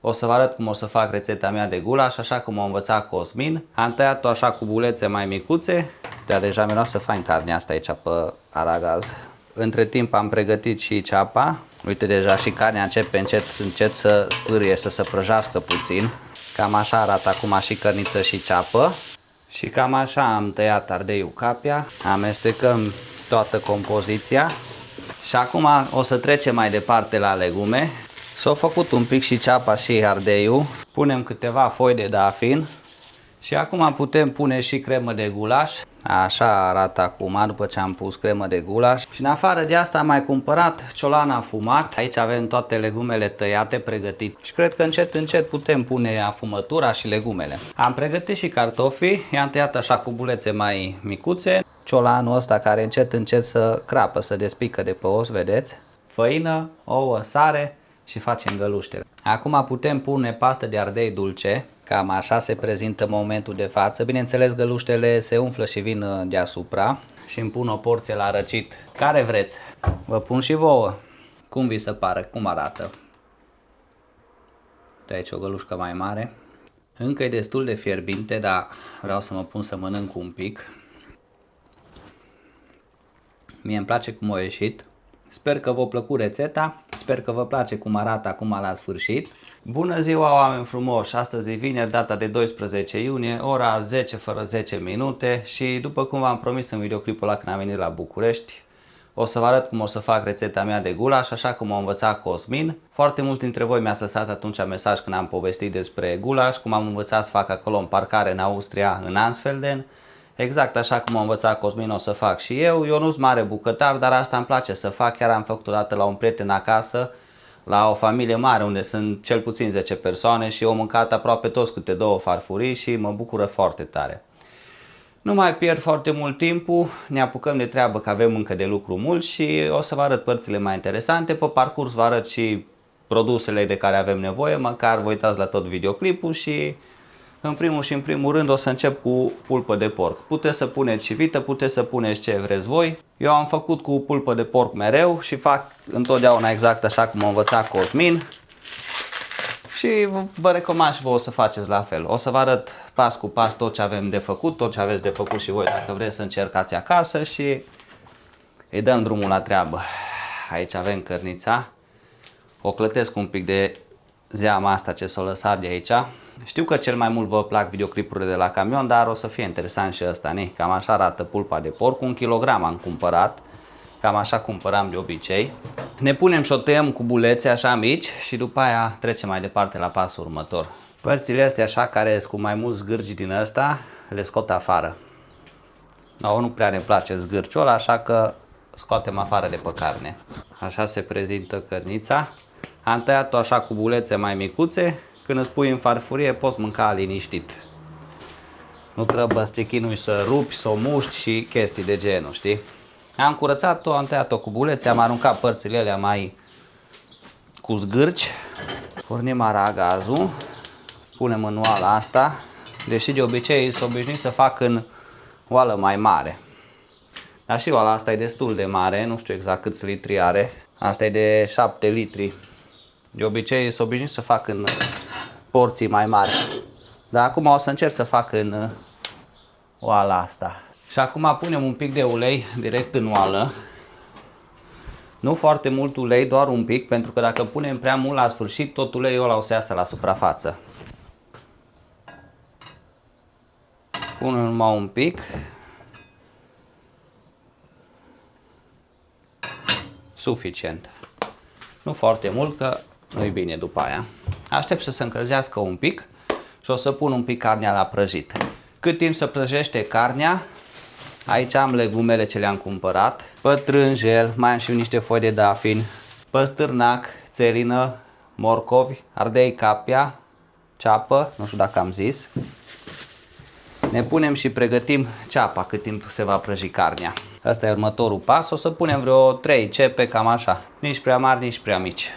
O să vă arăt cum o să fac rețeta mea de gulaș, așa cum a învățat Cosmin. Am tăiat-o așa cu bulețe mai micuțe. Deja miroase fain carnea asta aici pe aragaz. Între timp am pregătit și ceapa. Uite, deja și carnea începe încet să sfârie, să se prăjească puțin. Cam așa arată acum și cărniță și ceapă. Și cam așa am tăiat ardeiul capia. Amestecăm toată compoziția. Și acum o să trecem mai departe la legume. S-au făcut un pic și ceapa și ardeiul. Punem câteva foi de dafin. Și acum putem pune și cremă de gulaș. Așa arată acum după ce am pus cremă de gulaș. Și în afară de asta am mai cumpărat ciolan afumat. Aici avem toate legumele tăiate, pregătite. Și cred că încet putem pune afumătura și legumele. Am pregătit și cartofii. I-am tăiat așa cu bulețe mai micuțe. Ciolanul ăsta care încet să crapă, să despică de pe os, vedeți? Făină, ouă, sare și facem găluște. Acum putem pune pastă de ardei dulce. Cam așa se prezintă momentul de față. Bineînțeles, găluștele se umflă și vin deasupra. Și îmi pun o porție la răcit. Care vreți? Vă pun și vouă. Cum vi se pare? Cum arată? De aici o gălușcă mai mare. Încă e destul de fierbinte, dar vreau să mă pun să mănânc un pic. Mie îmi place cum a ieșit. Sper că v-a plăcut rețeta, sper că vă place cum arată acum la sfârșit. Bună ziua, oameni frumoși! Astăzi e vineri, data de 12 iunie, ora 10 fără 10 minute și după cum v-am promis în videoclipul ăla când am venit la București, o să vă arăt cum o să fac rețeta mea de gulaș, așa cum a învățat Cosmin. Foarte mulți dintre voi mi-ați lăsat atunci mesaj când am povestit despre gulaș, cum am învățat să fac acolo în parcare în Austria, în Ansfelden. Exact așa cum a învățat Cosmin o să fac și eu. Eu nu sunt mare bucătar, dar asta îmi place să fac. Chiar am făcut odată la un prieten acasă, la o familie mare unde sunt cel puțin 10 persoane și eu am mâncat aproape toți câte 2 farfurii și mă bucură foarte tare. Nu mai pierd foarte mult timpul, ne apucăm de treabă că avem încă de lucru mult și o să vă arăt părțile mai interesante. Pe parcurs vă arăt și produsele de care avem nevoie, măcar vă uitați la tot videoclipul și în primul rând o să încep cu pulpă de porc. Puteți să puneți și vită, puteți să puneți ce vreți voi. Eu am făcut cu pulpă de porc mereu și fac întotdeauna exact așa cum a învățat Cosmin. Și vă recomand și voi să faceți la fel. O să vă arăt pas cu pas tot ce avem de făcut, tot ce aveți de făcut și voi dacă vreți să încercați acasă și îi dăm drumul la treabă. Aici avem cărnița. O clătesc un pic de zeama asta ce s-o lăsat de aici. Știu că cel mai mult vă plac videoclipurile de la camion, dar o să fie interesant și ăsta, ne? Cam așa arată pulpa de porc, 1 kilogram am cumpărat, cam așa cumpăram de obicei. Ne punem și o tăiem cu bulețe așa mici și după aia trecem mai departe la pasul următor. Părțile astea așa care sunt cu mai mulți zgârci din ăsta, le scot afară. Nu prea ne place zgârciul ăla, așa că scoatem afară de pe carne. Așa se prezintă cărnița. Am tăiat-o așa cu bulețe mai micuțe. Când îți pui în farfurie poți mânca liniștit. Nu trebuie să te chinui să rupi, să o muști și chestii de genul, știi? Am curățat-o, am tăiat-o cu bulețe, am aruncat părțile alea mai cu zgârci. Pornim aragazul, punem în oala asta, deși de obicei sunt obișnuit să fac în oală mai mare. Dar și oala asta e destul de mare, nu știu exact câți litri are. Asta e de 7 litri. De obicei sunt obișnuit să fac în porții mai mari. Dar acum o să încerc să fac în oala asta. Și acum punem un pic de ulei direct în oală. Nu foarte mult ulei, doar un pic, pentru că dacă punem prea mult la sfârșit, tot uleiul ăla o să iasă la suprafață. Pun numai un pic. Suficient. Nu foarte mult, că nu-i bine după aia. Aștept să se încălzească un pic și o să pun un pic carnea la prăjit. Cât timp se prăjește carnea, aici am legumele ce le-am cumpărat. Pătrânjel, mai am și niște foi de dafin, păstârnac, țelină, morcovi, ardei capia, ceapă, nu știu dacă am zis. Ne punem și pregătim ceapa cât timp se va prăji carnea. Asta e următorul pas. O să punem vreo 3 cepe, cam așa. Nici prea mari, nici prea mici.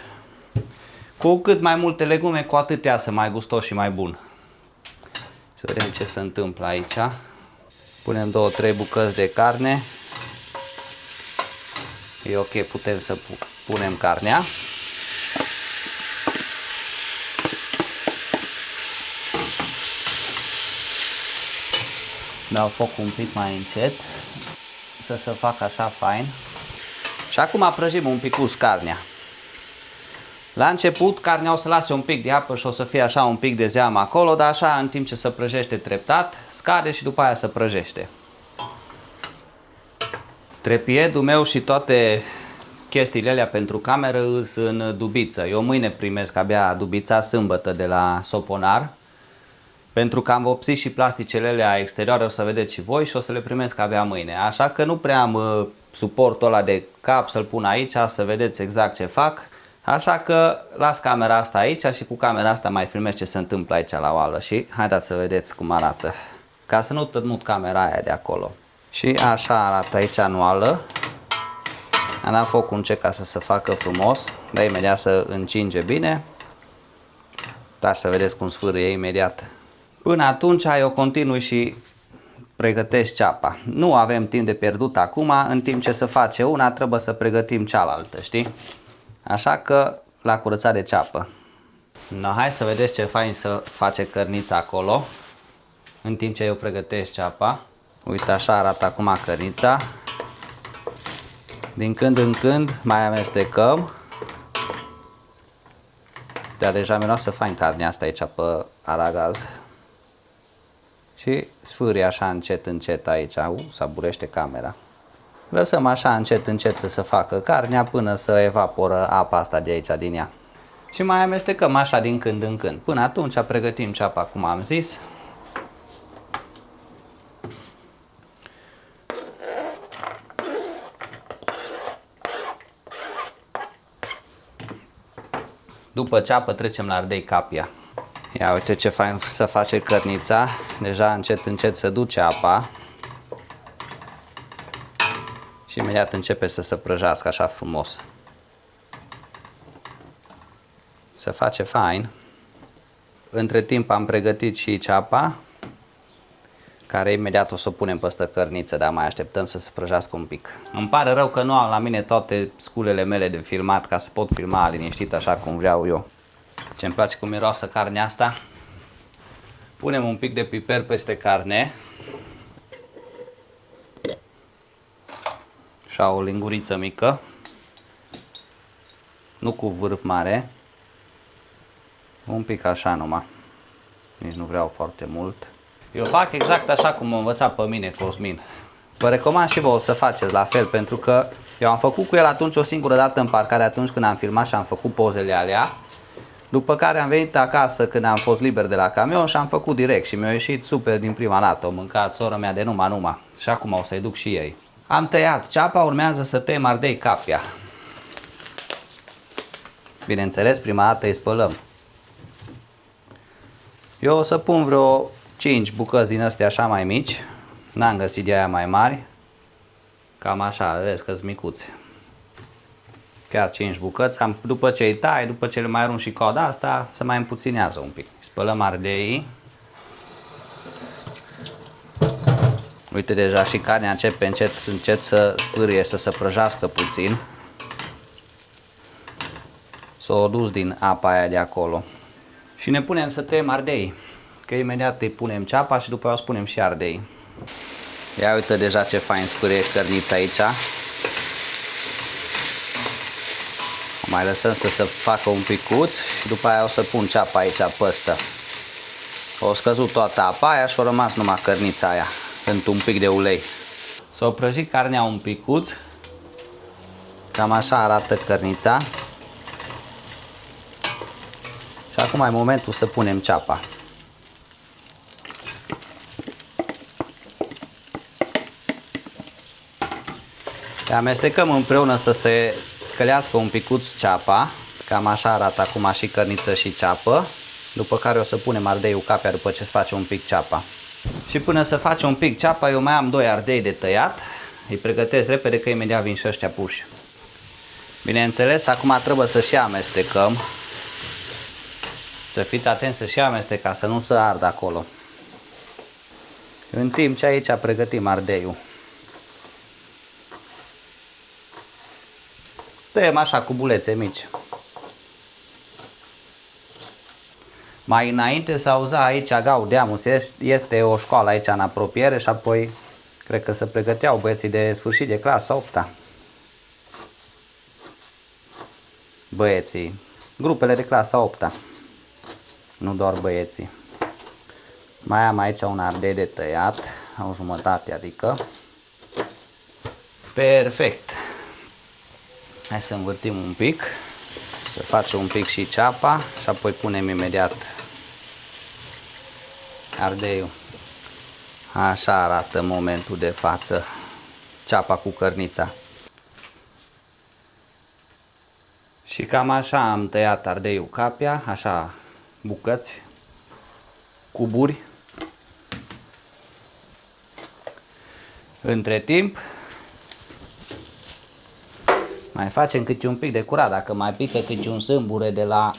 Cu cât mai multe legume, cu atât iasă mai gustos și mai bun. Să vedem ce se întâmplă aici. Punem 2-3 bucăți de carne. E ok, putem să punem carnea. Dau focul un pic mai încet să se facă așa fain. Și acum prăjim un pic carnea. La început carnea o să lase un pic de apă și o să fie așa un pic de zeamă acolo, dar așa în timp ce se prăjește treptat, scade și după aia se prăjește. Trepiedul meu și toate chestiile alea pentru cameră îs în dubiță. Eu mâine primesc abia dubița, sâmbătă, de la Soponar. Pentru că am vopsit și plasticele alea exterioare, o să vedeți și voi, și o să le primesc abia mâine. Așa că nu prea am suportul ăla de cap să-l pun aici, să vedeți exact ce fac. Așa că las camera asta aici și cu camera asta mai filmez ce se întâmplă aici la oală. Și haideți să vedeți cum arată. Ca să nu tămut camera aia de acolo. Și așa arată aici în oală. Am dat focul încet ca să se facă frumos, dar imediat să încinge bine. Da, să vedeți cum sfârâie imediat. Până atunci eu continui și pregătesc ceapa. Nu avem timp de pierdut acum, în timp ce se face una trebuie să pregătim cealaltă, știi? Așa că la curățat de ceapă. No, hai să vedeți ce fain să face cărnița acolo, în timp ce eu pregătesc ceapa. Uite, așa arată acum cărnița. Din când în când mai amestecăm. Dar deja miroase fain carnea asta aici pe aragaz. Și sfârie așa încet, încet aici. Saburește camera. Lăsăm așa încet, încet să se facă carnea până să evaporă apa asta de aici din ea. Și mai amestecăm așa din când în când. Până atunci pregătim ceapa, cum am zis. După ceapă trecem la ardei capia. Ia uite ce fain să face cărnița. Deja încet, încet se duce apa. Și imediat începe să se prăjească așa frumos. Se face fain. Între timp am pregătit și ceapa, care imediat o să o punem peste cărniță, dar mai așteptăm să se prăjească un pic. Îmi pare rău că nu am la mine toate sculele mele de filmat ca să pot filma liniștit așa cum vreau eu. Ce-mi place cum miroasă carnea asta. Punem un pic de piper peste carne. Și o linguriță mică. Nu cu vârf mare. Un pic așa numai. Nici nu vreau foarte mult. Eu fac exact așa cum m-a învățat pe mine Cosmin. Vă recomand și vouă să faceți la fel, pentru că eu am făcut cu el atunci o singură dată în parcare, atunci când am filmat și am făcut pozele alea. După care am venit acasă când am fost liber de la camion și am făcut direct și mi-a ieșit super din prima dată. O mâncat sora mea de numai. Și acum o să-i duc și ei. Am tăiat ceapa, urmează să tăiem ardei capia. Bineînțeles, prima dată îi spălăm. Eu o să pun vreo 5 bucăți din astea așa mai mici. N-am găsit de aia mai mari. Cam așa, vezi că-s micuțe. Chiar 5 bucăți. După ce îi tai, după ce le mai arunc și coada asta, se mai împuținează un pic. Spălăm ardeii. Uite, deja și carnea începe încet să sfârie, să se prăjească puțin. S-o dus din apa aia de acolo. Și ne punem să tăiem ardei. Că imediat îi punem ceapa și după aia o spunem și ardei. Ia uite deja ce fain sfârie cărnița aici. Mai lăsăm să se facă un picuț și după aia o să pun ceapa aici păstă. O scăzut toată apa aia și a rămas numai cărnița aia, pentru un pic de ulei. S-o prăjit carnea un picuț. Cam așa arată cărnița. Și acum e momentul să punem ceapa. Le amestecăm împreună să se călească un picuț ceapa. Cam așa arată acum și cărniță și ceapă. După care o să punem ardeiul capia după ce se face un pic ceapa. Și până să face un pic ceapa, eu mai am 2 ardei de tăiat. Îi pregătesc repede că imediat vin și ăștia puși. Bineînțeles, acum trebuie să și amestecăm. Să fiți atenți să și amestecați, să nu se ardă acolo. În timp ce aici pregătim ardeiul. Tăiem așa cu bulețe mici. Mai înainte se auzea aici Gaudeamus, este o școală aici în apropiere și apoi cred că se pregăteau băieții de sfârșit de clasa 8-a. Băieții, grupele de clasa 8-a, nu doar băieții. Mai am aici un ardei de tăiat, o jumătate adică. Perfect. Hai să învârtim un pic, să facem un pic și ceapa și apoi punem imediat ardeiul. Așa arată în momentul de față ceapa cu cărnița. Și cam așa am tăiat ardeiul capia, așa bucăți, cuburi. Între timp mai facem câte un pic de curat, dacă mai pică câte un sâmbure de la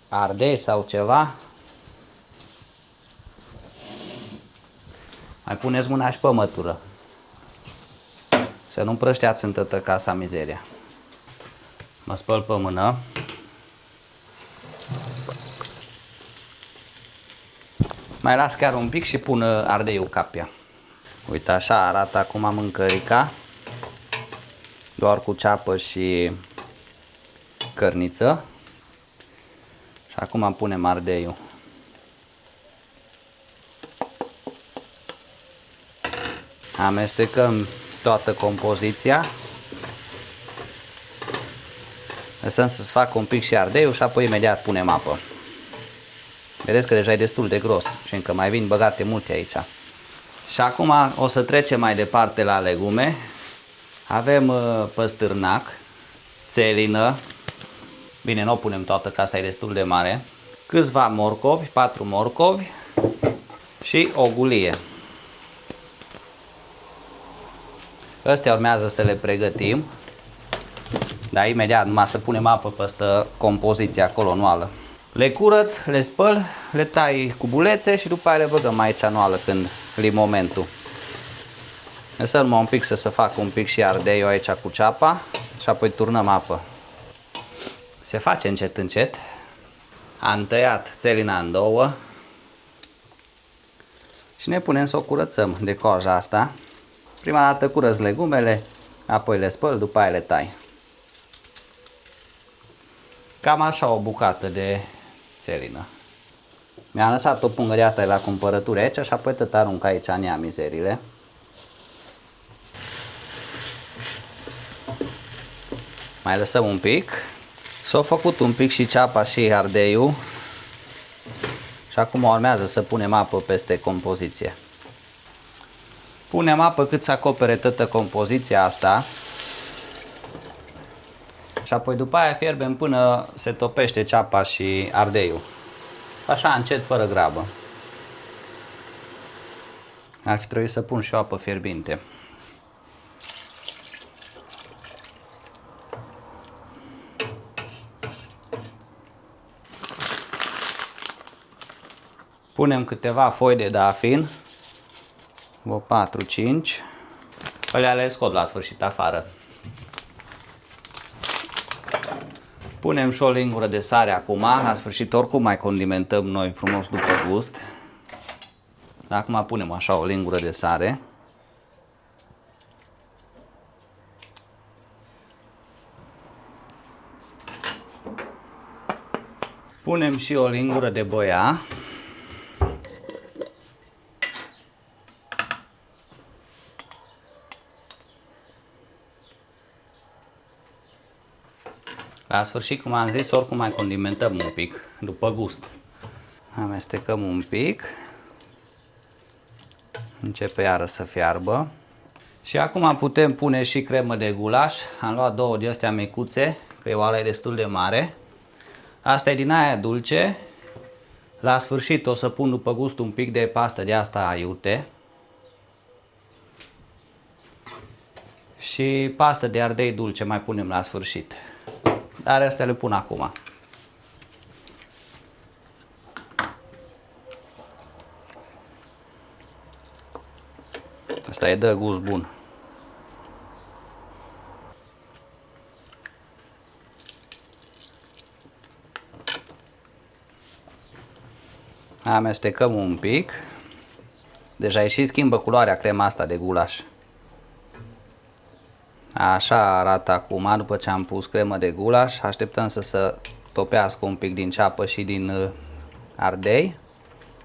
ardei sau ceva, mai puneți mâna și pe mătură, să nu împrășteați în toată casa mizeria. Mă spăl pe mână. Mai las chiar un pic și pun ardeiul capia. Uite, așa arată acum mâncărica, doar cu ceapă și cărniță. Și acum punem ardeiul. Amestecăm toată compoziția. Lăsăm să-ți facă un pic și ardeiul și apoi imediat punem apă. Vedeți că deja e destul de gros și încă mai vin băgate multe aici. Și acum o să trecem mai departe la legume. Avem păstârnac, țelină. Bine, nu o punem toată, că asta e destul de mare. Câțiva morcovi, 4 morcovi și o gulie. Astea urmează să le pregătim. Dar imediat, numai să punem apă peste compoziția acolo anuală. Le curăț, le spăl, le tai cu bulețe și după aia le băgăm aici anuală când e momentul. Lăsăm numai un pic să se facă un pic și ardeiul aici cu ceapa și apoi turnăm apă. Se face încet încet. Am tăiat țelina în două și ne punem să o curățăm de coaja asta. Prima dată curăț legumele, apoi le spăl, după aia le tai. Cam așa o bucată de țelină. Mi-am lăsat o pungă de asta de la cumpărături aici și apoi tot arunc aici în ea mizerile. Mai lăsăm un pic. S-au făcut un pic și ceapa și ardeiul. Și acum urmează să punem apă peste compoziție. Punem apă cât să acopere toată compoziția asta. Și apoi după aia fierbem până se topește ceapa și ardeiul. Așa încet, fără grabă. Ar fi trebuit să pun și o apă fierbinte. Punem câteva foi de dafin. O 4-5. Alea le scot la sfârșit afară. Punem și o lingură de sare acum. La sfârșit oricum mai condimentăm noi frumos după gust. Acum punem așa o lingură de sare. Punem și o lingură de boia. La sfârșit, cum am zis, oricum mai condimentăm un pic, după gust. Amestecăm un pic. Începe iară să fiarbă. Și acum putem pune și cremă de gulaș. Am luat două de astea micuțe, că oala e destul de mare. Asta e din aia dulce. La sfârșit o să pun după gust un pic de pastă de asta iute. Și pastă de ardei dulce mai punem la sfârșit. Dar astea le pun acum. Asta îi dă gust bun. Amestecăm un pic. Deja și schimbă culoarea crema asta de gulaș. Așa arată acum, după ce am pus cremă de gulaș. Așteptăm să se topească un pic din ceapă și din ardei.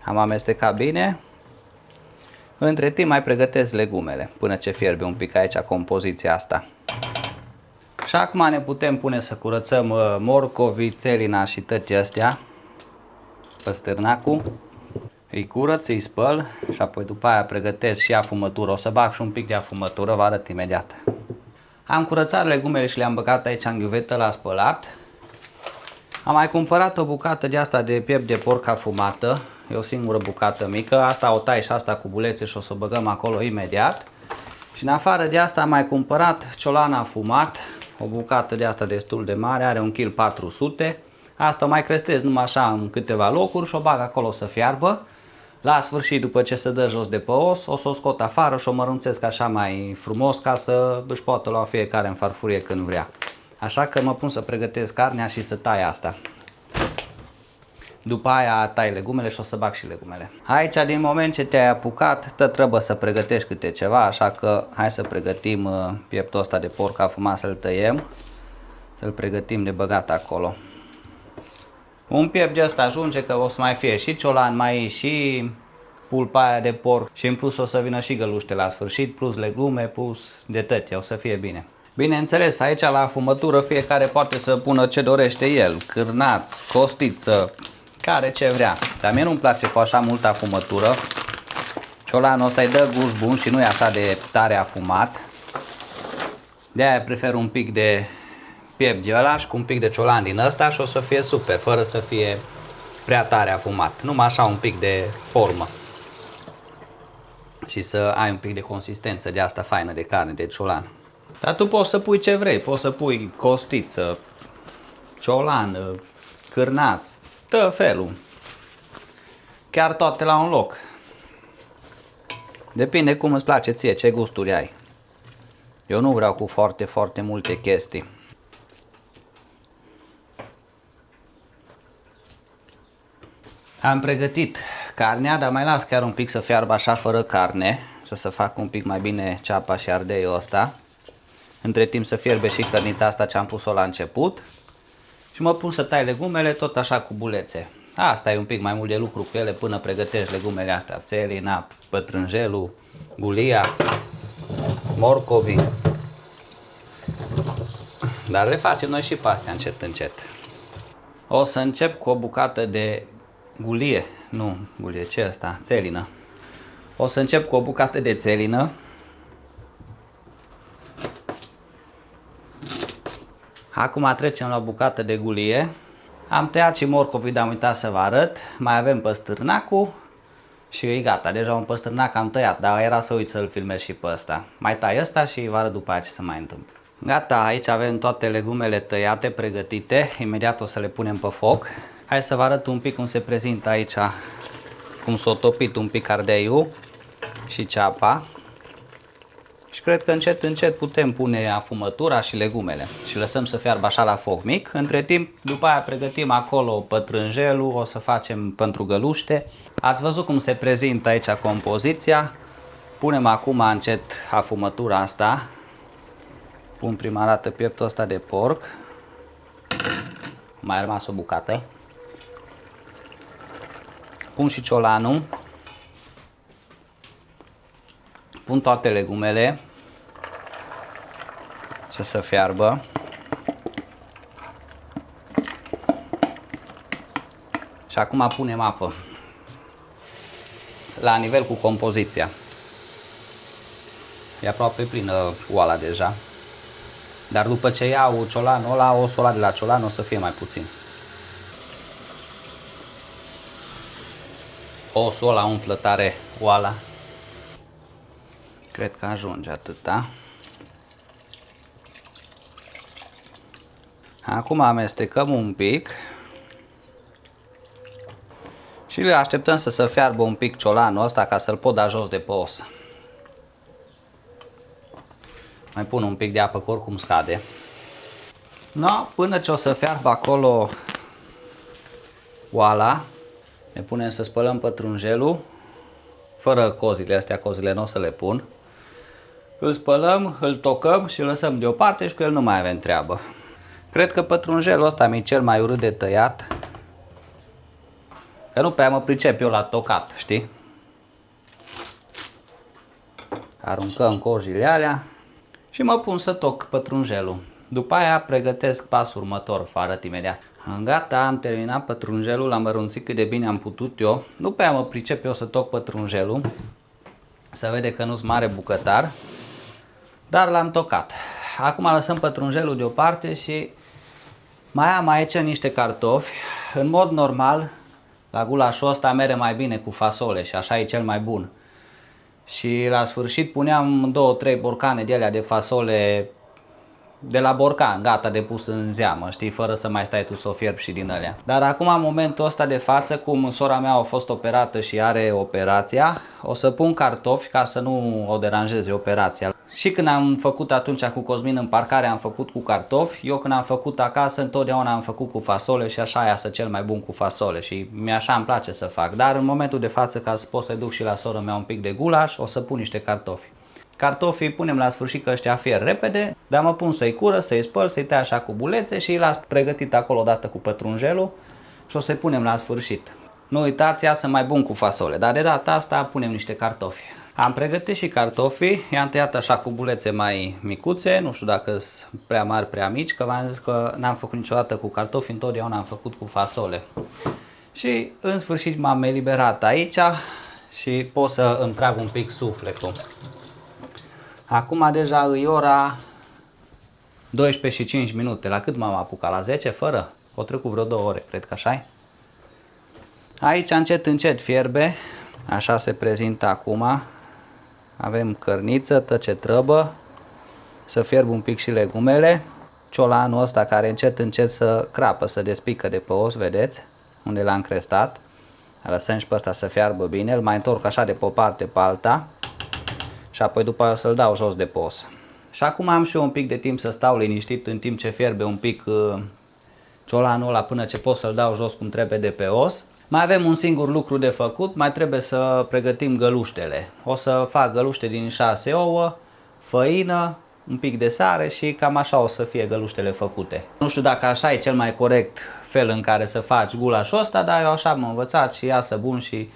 Am amestecat bine. Între timp mai pregătesc legumele până ce fierbe un pic aici compoziția asta. Și acum ne putem pune să curățăm morcovii, țelina și toate astea. Păstârnacul. Îi curăț, îi spăl și apoi după aia pregătesc și afumătură. O să bag și un pic de afumătură, vă arăt imediat. Am curățat legumele și le-am băgat aici în ghiuvetă la spălat. Am mai cumpărat o bucată de asta de piept de porc afumată. E o singură bucată mică. Asta o tai și asta cu bulețe și o să o băgăm acolo imediat. Și în afară de asta am mai cumpărat ciolan afumat. O bucată de asta destul de mare, are 1,4 kg. Asta o mai crestez numai așa în câteva locuri și o bag acolo să fiarbă. La sfârșit, după ce se dă jos de pe os, o să o scot afară și o mărunțesc așa mai frumos ca să își poată lua fiecare în farfurie când vrea. Așa că mă pun să pregătesc carnea și să tai asta. După aia tai legumele și o să bag și legumele. Aici, din moment ce te-ai apucat, tot trebuie să pregătești câte ceva, așa că hai să pregătim pieptul ăsta de porc afumat, să-l tăiem, să-l pregătim de băgat acolo. Un piept de ăsta ajunge, că o să mai fie și ciolan, mai și pulpa aia de porc și în plus o să vină și găluște la sfârșit, plus legume, plus de tăte, o să fie bine. Bineînțeles, aici la afumătură fiecare poate să pună ce dorește el, cârnați, costiță, care ce vrea. Dar mie nu-mi place cu așa multă afumătură. Ciolanul ăsta îi dă gust bun și nu e așa de tare afumat. De-aia prefer un pic de piept de ăla și cu un pic de ciolan din ăsta și o să fie super, fără să fie prea tare afumat. Numai așa un pic de formă. Și să ai un pic de consistență de asta faină de carne, de ciolan. Dar tu poți să pui ce vrei, poți să pui costiță, ciolan, cârnați, tot felul. Chiar toate la un loc. Depinde cum îți place ție, ce gusturi ai. Eu nu vreau cu foarte multe chestii. Am pregătit carnea, dar mai las chiar un pic să fiarbă așa fără carne, să se facă un pic mai bine ceapa și ardeiul ăsta. Între timp să fierbe și cărnița asta ce am pus-o la început. Și mă pun să tai legumele tot așa cu bulețe. Asta e un pic mai mult de lucru cu ele până pregătești legumele astea. Țelina, pătrânjelul, gulia, morcovii. Dar le facem noi și pe astea încet. O să încep cu o bucată de gulie. Nu, gulie, ce asta? Țelină. O să încep cu o bucată de țelină. Acum trecem la o bucată de gulie. Am tăiat și morcovii, dar am uitat să vă arăt. Mai avem păstârnacul și e gata. Deja un păstârnac am tăiat, dar era să uit să-l filmez și pe ăsta. Mai tai ăsta și vă arăt după aia ce se mai întâmplă. Gata, aici avem toate legumele tăiate, pregătite. Imediat o să le punem pe foc. Hai să vă arăt un pic cum se prezintă aici, cum s-a topit un pic ardeiul și ceapa. Și cred că încet putem pune afumătura și legumele și lăsăm să fiarbă așa la foc mic. Între timp, după aia pregătim acolo pătrânjelul, o să facem pentru găluște. Ați văzut cum se prezintă aici compoziția. Punem acum încet afumătura asta. Pun prima dată pieptul ăsta de porc. Mai a rămas o bucată. Pun și ciolanul. Pun toate legumele să se fiarbă. Și acum punem apă la nivel cu compoziția. E aproape plină oala deja. Dar după ce iau ciolanul ăla, o să o la de la ciolan, o să fie mai puțin. Osul ăla umflă tare oala. Cred că ajunge atâta. Acum amestecăm un pic și le așteptăm să se fiarbă un pic ciolanul ăsta ca să-l pot da jos de pe os. Mai pun un pic de apă, că oricum scade. No, până ce o să fiarbă acolo oala, Ne punem să spălăm pătrunjelul, fără cozile astea, cozile nu o să le pun. Îl spălăm, îl tocăm și îl lăsăm deoparte și cu el nu mai avem treabă. Cred că pătrunjelul ăsta mi-e cel mai urât de tăiat, că nu prea mă pricep eu la tocat, știi? Aruncăm cojile alea și mă pun să toc pătrunjelul. După aia pregătesc pasul următor, vă arăt imediat. Gata, am terminat pătrunjelul, l-am mărunțit cât de bine am putut eu. Nu prea mă pricep eu să toc pătrunjelul, se vede că nu sunt mare bucătar, dar l-am tocat. Acum lăsăm pătrunjelul deoparte și mai am aici niște cartofi. În mod normal, la gulașul ăsta merge mai bine cu fasole și așa e cel mai bun. Și la sfârșit puneam 2-3 borcane de alea de fasole de la borcan, gata de pus în zeamă, știi, fără să mai stai tu să o fierbi și din alea. Dar acum, în momentul ăsta de față, cum sora mea a fost operată și are operația, o să pun cartofi ca să nu o deranjeze operația. Și când am făcut atunci cu Cosmin în parcare, am făcut cu cartofi. Eu când am făcut acasă, întotdeauna am făcut cu fasole și așa iasă cel mai bun cu fasole și așa îmi place să fac. Dar în momentul de față, ca să pot să duc și la sora mea un pic de gulaș, o să pun niște cartofi. Cartofii punem la sfârșit că ăștia fier repede, dar mă pun să-i cură, să-i spăl, să-i tai așa cu bulețe și îi las pregătit acolo odată cu pătrunjelul și o să-i punem la sfârșit. Nu uitați, iasă mai bun cu fasole, dar de data asta punem niște cartofi. Am pregătit și cartofii, i-am tăiat așa cu bulețe mai micuțe, nu știu dacă sunt prea mari, prea mici, că v-am zis că n-am făcut niciodată cu cartofi, întotdeauna am făcut cu fasole. Și în sfârșit m-am eliberat aici și pot să îmi trag un pic sufletul. Acum deja e ora 12 și 5 minute. La cât m-am apucat? La 10 fără? O trecut vreo 2 ore, cred că așa-i. Aici încet încet fierbe. Așa se prezintă acum. Avem cărniță, tăce trăbă. Să fierb un pic și legumele. Ciolanul ăsta care încet încet să crapă, să despică de pe os, vedeți? Unde l-am crestat. Lăsăm și pe ăsta să fiarbă bine. Îl mai întorc așa de pe o parte pe alta. Și apoi după aia o să-l dau jos de pe os. Și acum am și eu un pic de timp să stau liniștit în timp ce fierbe un pic ciolanul ăla până ce pot să-l dau jos cum trebuie de pe os. Mai avem un singur lucru de făcut, mai trebuie să pregătim găluștele. O să fac găluște din 6 ouă, făină, un pic de sare și cam așa o să fie găluștele făcute. Nu știu dacă așa e cel mai corect fel în care să faci gulașul ăsta, dar eu așa am învățat și iasă bun și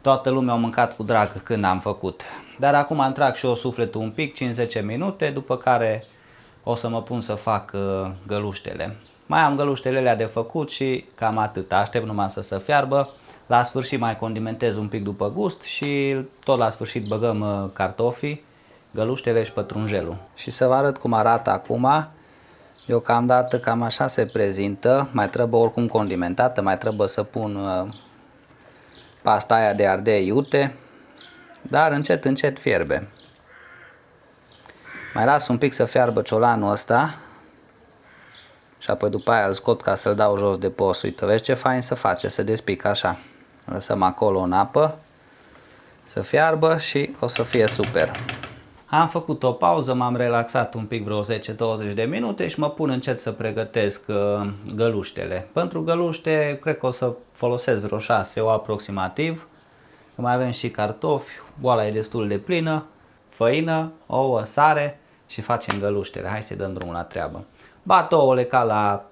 toată lumea a mâncat cu drag când am făcut. Dar acum îmi trag și eu sufletul un pic, 5-10 minute, după care o să mă pun să fac găluștele. Mai am găluștele alea de făcut și cam atât. Aștept numai să se fiarbă. La sfârșit mai condimentez un pic după gust și tot la sfârșit băgăm cartofii, găluștele și pătrunjelul. Și să vă arăt cum arată acum. Deocamdată cam așa se prezintă. Mai trebuie oricum condimentată, mai trebuie să pun pasta aia de ardei iute, dar încet încet fierbe. Mai las un pic să fiarbă ciolanul ăsta și apoi după aia îl scot ca să-l dau jos de pe os. Uite, vezi ce fain să face, să despică așa. Lăsăm acolo în apă să fiarbă și o să fie super. Am făcut o pauză, m-am relaxat un pic vreo 10-20 de minute și mă pun încet să pregătesc găluștele. Pentru găluște cred că o să folosesc vreo 6 ouă aproximativ. Mai avem și cartofi, boala e destul de plină, făină, ouă, sare și facem găluștele. Hai să dăm drumul la treabă. Bat ouăle ca la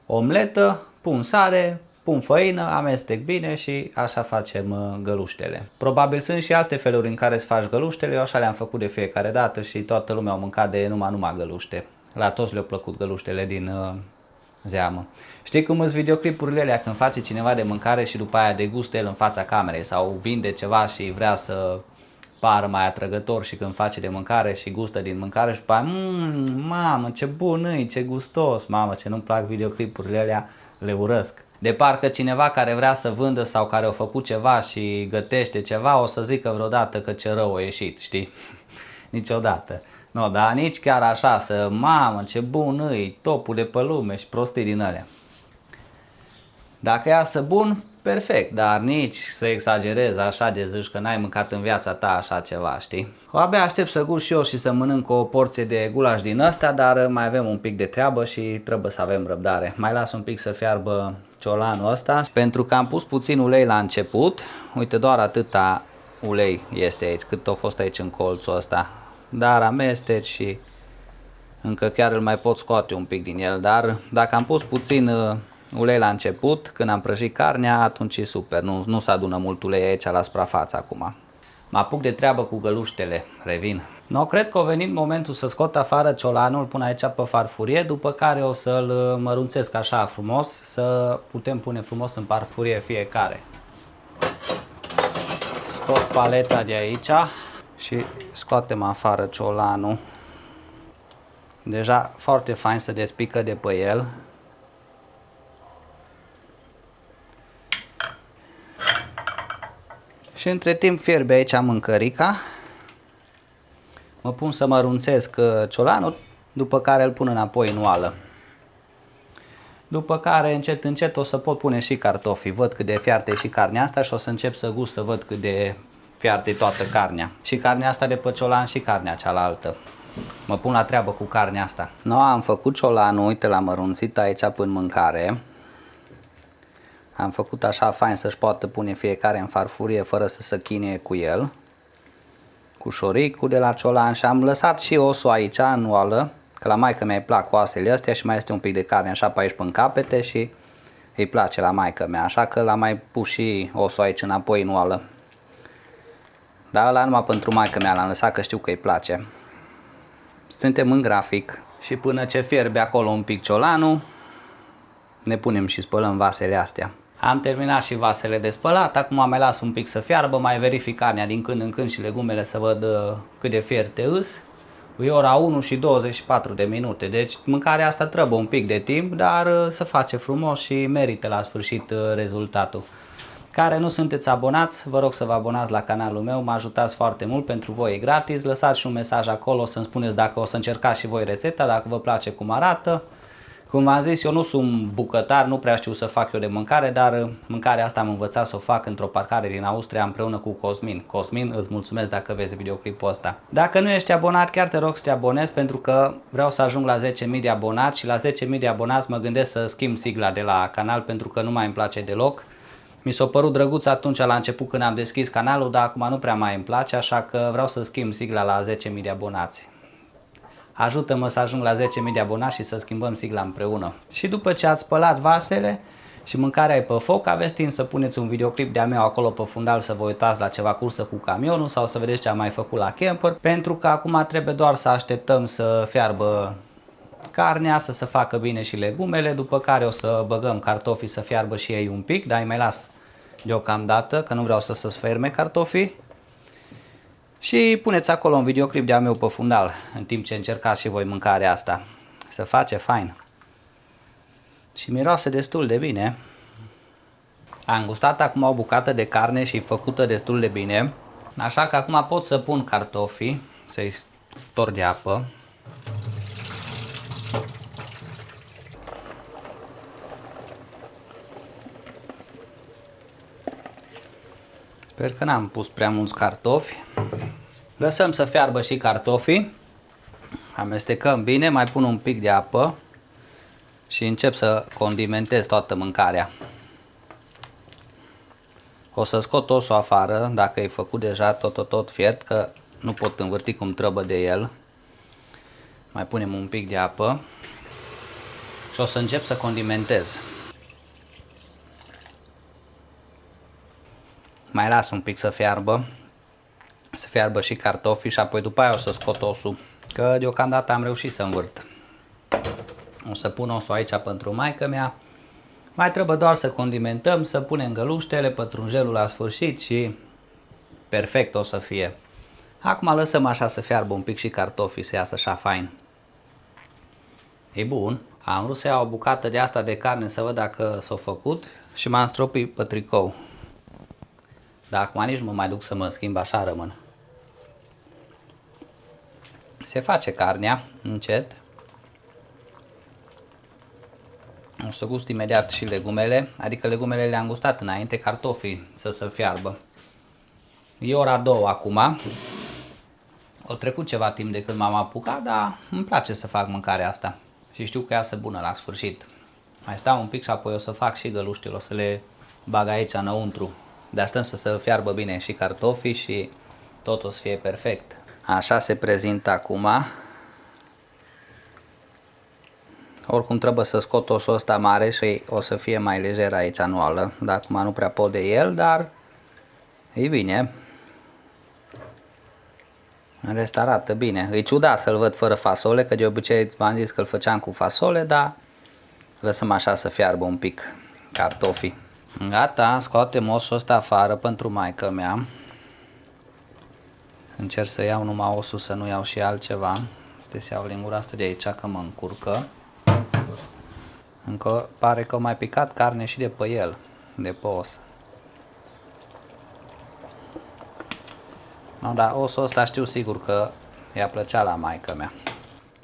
omletă, pun sare, pun făină, amestec bine și așa facem găluștele. Probabil sunt și alte feluri în care să faci găluștele, eu așa le-am făcut de fiecare dată și toată lumea a mâncat de numai găluște. La toți le-au plăcut găluștele din zeamă. Știi cum sunt videoclipurile alea când face cineva de mâncare și după aia degustă el în fața camerei sau vinde ceva și vrea să pară mai atrăgător și când face de mâncare și gustă din mâncare și după aia, mamă ce bun e, ce gustos, mamă ce nu-mi plac videoclipurile alea, le urăsc. De parcă cineva care vrea să vândă sau care a făcut ceva și gătește ceva o să zică vreodată că ce rău a ieșit, știi? Niciodată. No, dar nici chiar așa să, mamă ce bun e, topul de pe lume și prostii din alea. Dacă iasă bun, perfect, dar nici să exagerezi așa de zici că n-ai mâncat în viața ta așa ceva, știi? Abia aștept să gust și eu și să mănânc o porție de gulaș din ăsta, dar mai avem un pic de treabă și trebuie să avem răbdare. Mai las un pic să fiarbă ciolanul ăsta, pentru că am pus puțin ulei la început. Uite, doar atâta ulei este aici, cât a fost aici în colțul ăsta. Dar amestec și încă chiar îl mai pot scoate un pic din el, dar dacă am pus puțin ulei la început, când am prăjit carnea, atunci e super, nu se adună mult ulei aici la suprafață acum. Mă apuc de treabă cu găluștele, revin. No, cred că a venit momentul să scot afară ciolanul, pun aici pe farfurie, după care o să-l mărunțesc așa frumos, să putem pune frumos în farfurie fiecare. Scot paleta de aici și scoatem afară ciolanul. Deja foarte fain să despică de pe el. Și între timp fierbe aici mâncărica. Mă pun să mărunțesc ciolanul, după care îl pun înapoi în oală. După care încet încet o să pot pune și cartofii. Văd cât de fiartă e și carnea asta și o să încep să gust, să văd cât de fiartă e toată carnea. Și carnea asta de pe ciolan și carnea cealaltă. Mă pun la treabă cu carnea asta. Am făcut ciolanul, uite, l-am mărunțit aici până în mâncare. Am făcut așa fain să-și poată pune fiecare în farfurie fără să se chinie cu el. Cu șoricul de la ciolan și am lăsat și osul aici în oală, că la maică mea îi plac oasele astea și mai este un pic de carne așa pe aici până capete și îi place la maică mea, așa că l-am mai pus și osul aici înapoi în oală. Dar ăla numai pentru maică mea l-am lăsat, că știu că îi place. Suntem în grafic și până ce fierbe acolo un pic ciolanul, ne punem și spălăm vasele astea. Am terminat și vasele de spălat, acum mai las un pic să fiarbă, mai verific carnea din când în când și legumele să văd cât de fierte îs. E ora 1 și 24 de minute, deci mâncarea asta trebuie un pic de timp, dar se face frumos și merită la sfârșit rezultatul. Care nu sunteți abonați, vă rog să vă abonați la canalul meu, mă ajutați foarte mult, pentru voi e gratis. Lăsați și un mesaj acolo să-mi spuneți dacă o să încercați și voi rețeta, dacă vă place cum arată. Cum v-am zis, eu nu sunt bucătar, nu prea știu să fac eu de mâncare, dar mâncarea asta am învățat să o fac într-o parcare din Austria împreună cu Cosmin. Cosmin, îți mulțumesc dacă vezi videoclipul ăsta. Dacă nu ești abonat, chiar te rog să te abonezi, pentru că vreau să ajung la 10.000 de abonați și la 10.000 de abonați mă gândesc să schimb sigla de la canal, pentru că nu mai îmi place deloc. Mi s-a părut drăguț atunci la început când am deschis canalul, dar acum nu prea mai îmi place, așa că vreau să schimb sigla la 10.000 de abonați. Ajută-mă să ajung la 10.000 de abonați și să schimbăm sigla împreună. Și după ce ați spălat vasele și mâncarea e pe foc, aveți timp să puneți un videoclip de-a meu acolo pe fundal, să vă uitați la ceva cursă cu camionul sau să vedeți ce am mai făcut la camper, pentru că acum trebuie doar să așteptăm să fiarbă carnea, să se facă bine și legumele, după care o să băgăm cartofii să fiarbă și ei un pic, dar îi mai las deocamdată, că nu vreau să se sferme cartofii. Și puneți acolo un videoclip de-a meu pe fundal, în timp ce încercați și voi mâncarea asta. Se face fain. Și miroase destul de bine. Am gustat acum o bucată de carne și făcută destul de bine. Așa că acum pot să pun cartofii, să-i storc de apă. Sper că n-am pus prea mulți cartofi. Lăsăm să fiarbă și cartofii. Amestecăm bine, mai pun un pic de apă și încep să condimentez toată mâncarea. O să scot osul afară, dacă e făcut deja tot fiert, că nu pot învârti cum trebuie de el. Mai punem un pic de apă și o să încep să condimentez. Mai las un pic să fiarbă și cartofii și apoi după aia o să scot osul, că deocamdată am reușit să învârt. O să pun osul aici pentru maică mea. Mai trebuie doar să condimentăm, să punem găluștele, pătrunjelul la sfârșit și perfect o să fie. Acum lăsăm așa să fiarbă un pic și cartofii, să iasă așa fain. E bun. Am vrut să iau o bucată de asta de carne să văd dacă s-a făcut și m-am stropit pe tricou. Dar acum nici nu mă mai duc să mă schimb, așa rămân. Se face carnea încet. O să gust imediat și legumele, adică legumele le-am gustat înainte, cartofii să se fiarbă. E ora 2 acum. O trecut ceva timp de când m-am apucat, dar îmi place să fac mâncarea asta. Și știu că iasă bună la sfârșit. Mai stau un pic și apoi o să fac și găluștile, o să le bag aici înăuntru. De stăm să se fiarbă bine și cartofii și tot o să fie perfect. Așa se prezintă acum. Oricum trebuie să scot osul ăsta mare și o să fie mai lejer aici anuală. Dar acum nu prea pot de el, dar e bine. În rest arată bine. E ciudat să-l văd fără fasole, că de obicei v-am zis că îl făceam cu fasole, dar lăsăm așa să fiarbă un pic cartofii. Gata, scoatem osul ăsta afară pentru maică mea. Încerc să iau numai osul, să nu iau și altceva. Să iau lingura asta de aici, că mă încurcă. Încă pare că au mai picat carne și de pe el, de pe os. No, dar osul ăsta știu sigur că i-a plăcea la maică mea.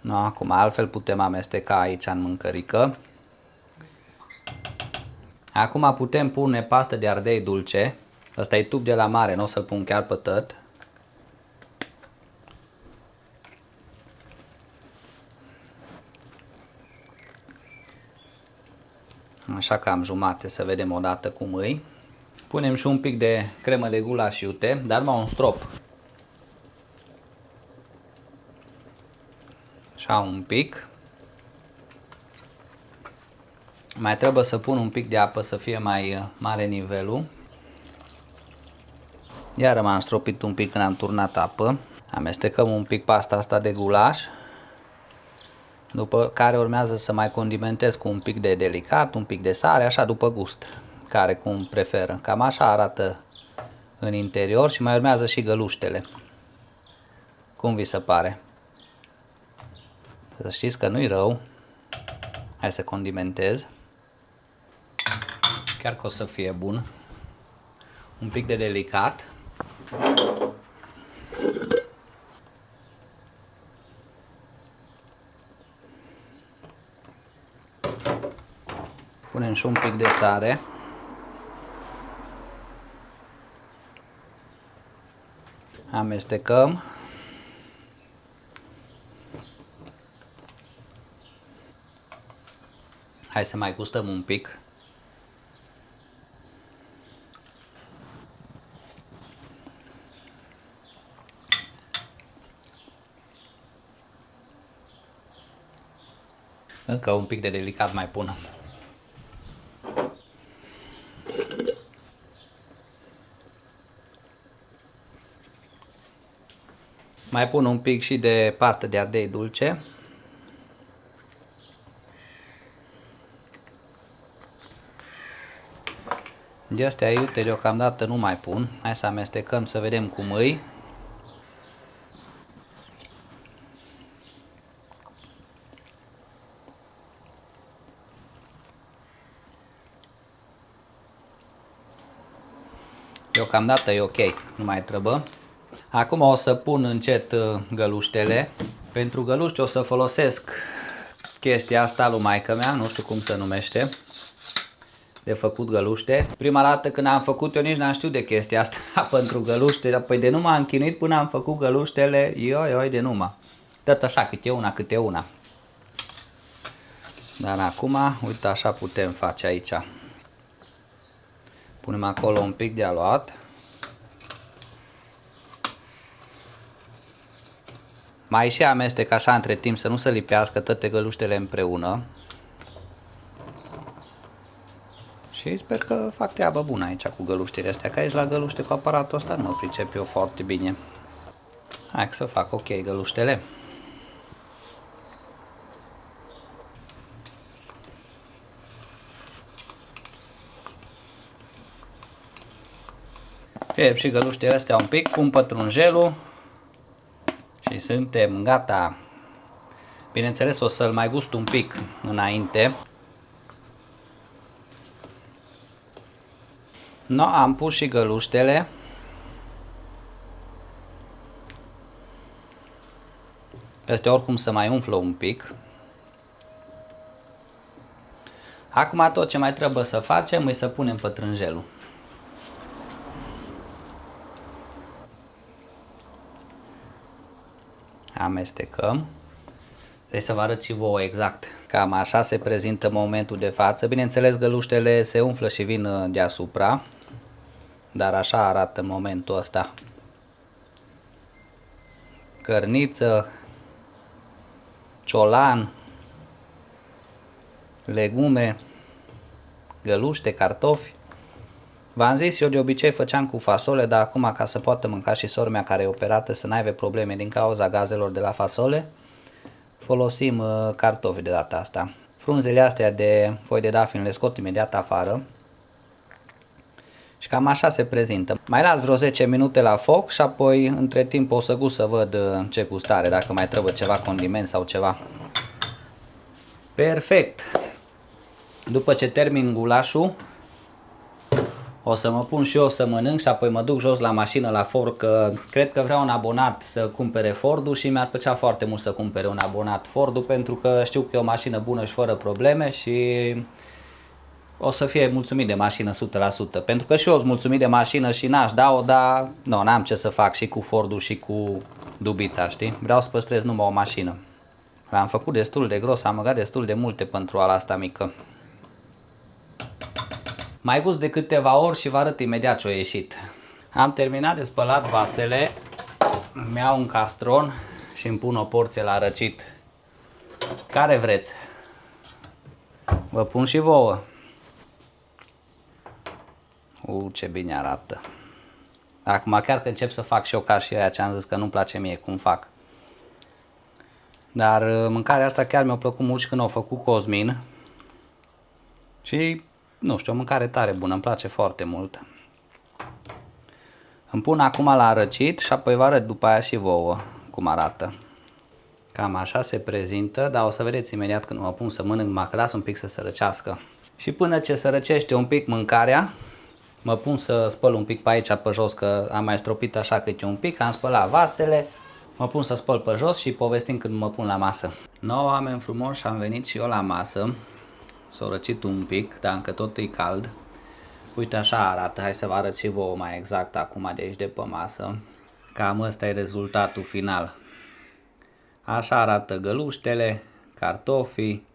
No, acum altfel putem amesteca aici în mâncărică. Acum putem pune pastă de ardei dulce. Ăsta e tub de la mare, nu o să-l pun chiar pe tot. Așa că am jumate, să vedem odată cum îi. Punem și un pic de cremă de gulaș iute, dar numai un strop. Așa un pic. Mai trebuie să pun un pic de apă să fie mai mare nivelul. Iar m-am stropit un pic când am turnat apă. Amestecăm un pic pasta asta de gulaș. După care urmează să mai condimentez cu un pic de delicat, un pic de sare, așa după gust. Care cum preferă. Cam așa arată în interior și mai urmează și găluștele. Cum vi se pare? Să știți că nu-i rău. Hai să condimentez. Chiar că o să fie bun. Un pic de delicat. Punem și un pic de sare. Amestecăm. Hai să mai gustăm un pic. Încă un pic de delicat mai pun. Mai pun un pic și de pastă de ardei dulce. De astea iute deocamdată nu mai pun. Hai să amestecăm să vedem cum îi. Deocamdată e ok, nu mai trebuie. Acum o să pun încet găluștele. Pentru găluște o să folosesc chestia asta lui maică mea, nu știu cum se numește, de făcut găluște. Prima dată când am făcut eu nici n-am știut de chestia asta pentru găluște, apoi de nu m-am chinuit până am făcut găluștele, ioi de numai. Tot așa, câte una. Dar acum, uite așa putem face aici. Punem acolo un pic de aluat. Mai și amestec așa între timp să nu se lipească toate găluștele împreună. Și sper că fac treabă bună aici cu găluștele astea, că aici la găluște cu aparatul ăsta nu pricep eu foarte bine. Hai să fac ok găluștele. Fierb și găluștele astea un pic, pun pătrunjelul și suntem gata. Bineînțeles o să-l mai gust un pic înainte. No, am pus și găluștele. Astea oricum să mai umflă un pic. Acum tot ce mai trebuie să facem e să punem pătrunjelul. Amestecăm. Trebuie să vă arăt și vouă exact. Cam așa se prezintă momentul de față. Bineînțeles, găluștele se umflă și vin deasupra, dar așa arată momentul ăsta. Cărniță, ciolan, legume, găluște, cartofi. V-am zis, eu de obicei făceam cu fasole, dar acum ca să poată mânca și sora mea care e operată să n-aibă probleme din cauza gazelor de la fasole, folosim cartofi de data asta. Frunzele astea de foi de dafin le scot imediat afară și cam așa se prezintă. Mai las vreo 10 minute la foc și apoi între timp o să gust să văd ce gustare, dacă mai trebuie ceva condiment sau ceva. Perfect! După ce termin gulașul, o să mă pun și eu să mănânc și apoi mă duc jos la mașină la Ford, că cred că vreau un abonat să cumpere Ford-ul și mi-ar plăcea foarte mult să cumpere un abonat Ford-ul pentru că știu că e o mașină bună și fără probleme și o să fie mulțumit de mașină 100%. Pentru că și eu sunt mulțumit de mașină și n-aș da-o, dar nu, n-am ce să fac și cu Ford-ul și cu Dubița, știi? Vreau să păstrez numai o mașină. L-am făcut destul de gros, am băgat destul de multe pentru ala asta mică. Mai gust de câteva ori și vă arăt imediat ce a ieșit. Am terminat de spălat vasele, mi-au un castron și îmi pun o porție la răcit. Care vreți? Vă pun și vouă. Ce bine arată. Acum chiar că încep să fac și eu ca și aia ce am zis că nu-mi place mie cum fac. Dar mâncarea asta chiar mi-a plăcut mult și când au făcut Cosmin. Și nu știu, o mâncare tare bună, îmi place foarte mult. Îmi pun acum la răcit și apoi vă arăt după aia și vouă cum arată. Cam așa se prezintă, dar o să vedeți imediat când mă pun să mănânc, mă las un pic să se răcească. Și până ce se răcește un pic mâncarea, mă pun să spăl un pic pe aici pe jos, că am mai stropit așa câte un pic, am spălat vasele, mă pun să spăl pe jos și povestim când mă pun la masă. No, oameni frumoși, am venit și eu la masă, s-a răcit un pic, dar încă tot e cald. Uite așa arată, hai să vă arăt și vouă mai exact acum de aici de pe masă. Cam ăsta e rezultatul final. Așa arată găluștele, cartofii,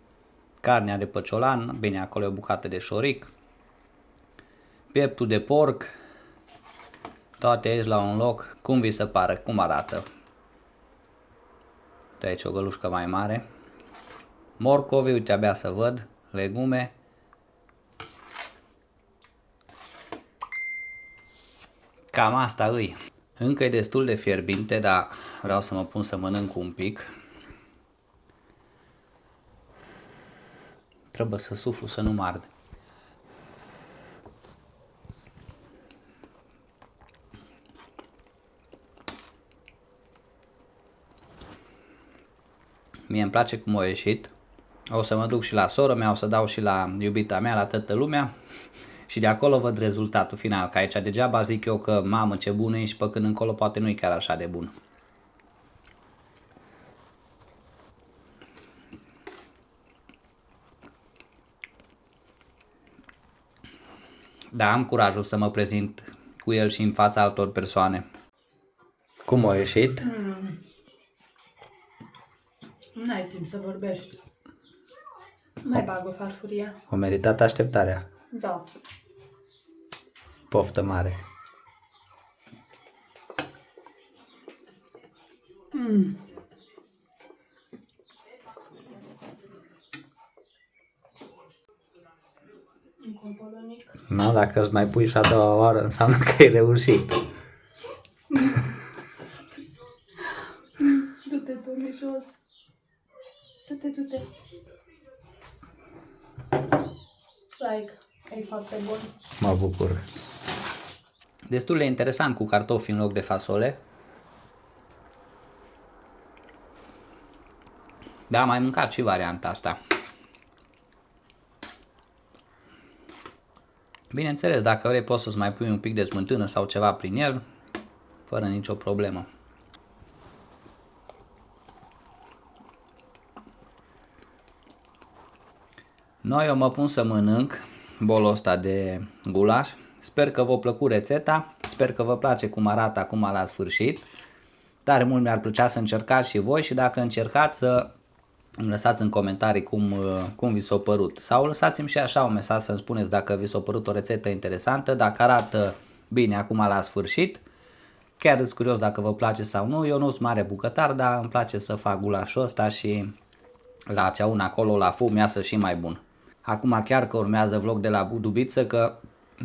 carnea de păciolan, bine acolo e o bucată de șoric, pieptul de porc, toate aici la un loc. Cum vi se pare? Cum arată? Uite aici o gălușcă mai mare. Morcovi, uite abia să văd, legume. Cam asta îi. Încă e destul de fierbinte, dar vreau să mă pun să mănânc un pic. Trebuie să suflu să nu mă arde. Mie îmi place cum a ieșit. O să mă duc și la sora mea, o să dau și la iubita mea, la toată lumea. Și de acolo văd rezultatul final, că aici degeaba zic eu că mamă ce bună e și pe când încolo poate nu e chiar așa de bun. Da, am curajul să mă prezint cu el și în fața altor persoane. Cum a ieșit? N-ai timp să vorbești. Mai bag o farfuria. A meritat așteptarea. Da. Poftă mare. Încă un polonic. No, dacă îți mai pui și a doua oară, înseamnă că e reușit. Du-te pe jos. Du-te, du-te. Like, e foarte bun. Mă bucur. Destul de interesant cu cartofi în loc de fasole. Da, am mai mâncat și varianta asta. Bineînțeles, dacă vrei poți să-ți mai pui un pic de smântână sau ceva prin el, fără nicio problemă. Noi eu mă pun să mănânc bolul ăsta de gulaș. Sper că v-a plăcut rețeta, sper că vă place cum arată acum la sfârșit. Tare mult mi-ar plăcea să încercați și voi și dacă încercați să îmi lăsați în comentarii cum vi s-a părut. Sau lăsați-mi și așa un mesaj să-mi spuneți dacă vi s-a părut o rețetă interesantă, dacă arată bine acum la sfârșit. Chiar sunt curios dacă vă place sau nu. Eu nu sunt mare bucătar, dar îmi place să fac gulașul ăsta și la ceaun acolo la fum iasă și mai bun. Acum chiar că urmează vlog de la Dubiță, că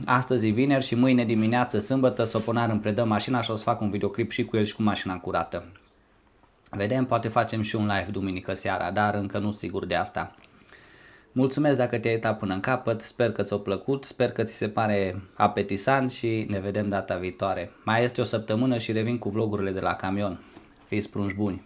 astăzi e vineri și mâine dimineață sâmbătă Soponar îmi predă mașina și o să fac un videoclip și cu el și cu mașina curată. Vedem, poate facem și un live duminică seara, dar încă nu sigur de asta. Mulțumesc dacă te-ai uitat până în capăt, sper că ți-a plăcut, sper că ți se pare apetisant și ne vedem data viitoare. Mai este o săptămână și revin cu vlogurile de la camion. Fiți prunși buni!